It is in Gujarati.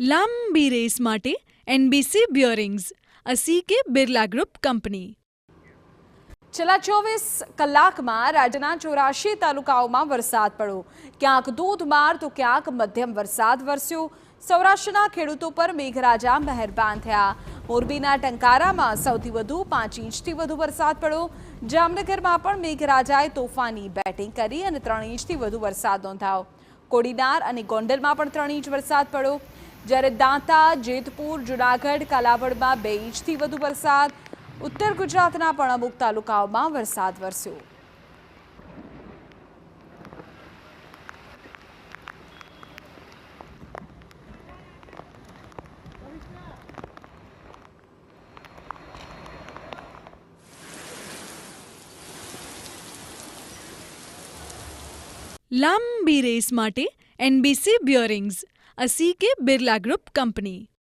લાંબી રેસ માટે એનબીસી બ્યોરિંગ્સ, અસી કે બિરલા ગ્રુપ કંપની. છેલ્લા 24 કલાકમાં રાજ્યના 84 તાલુકાઓમાં વરસાદ પડ્યો. ક્યાંક ધોધમાર તો ક્યાંક મધ્યમ વરસાદ વરસ્યો. સૌરાષ્ટ્રના ખેડૂતો પર મેઘરાજા મહેરબાન થયા. મોરબીના ટંકારામાં સૌથી વધુ 5 ઇંચથી વધુ વરસાદ પડ્યો. જામનગરમાં પણ મેઘરાજાએ તોફાની બેટિંગ કરી અને 3 ઇંચથી વધુ વરસાદ નોંધાયો. કોડીનાર અને ગોંડલમાં પણ 3 ઇંચ વરસાદ પડ્યો. જ્યારે દાંતા, જેતપુર, જૂનાગઢ, કાલાવડમાં 2 ઇંચથી વધુ વરસાદ. ઉત્તર ગુજરાતના પણ અમુક તાલુકાઓમાં વરસાદ વરસ્યો. લાંબી રેસ માટે એનબીસી બ્યોરિંગ્સ, અસી કે બિરલા ગ્રુપ કંપની.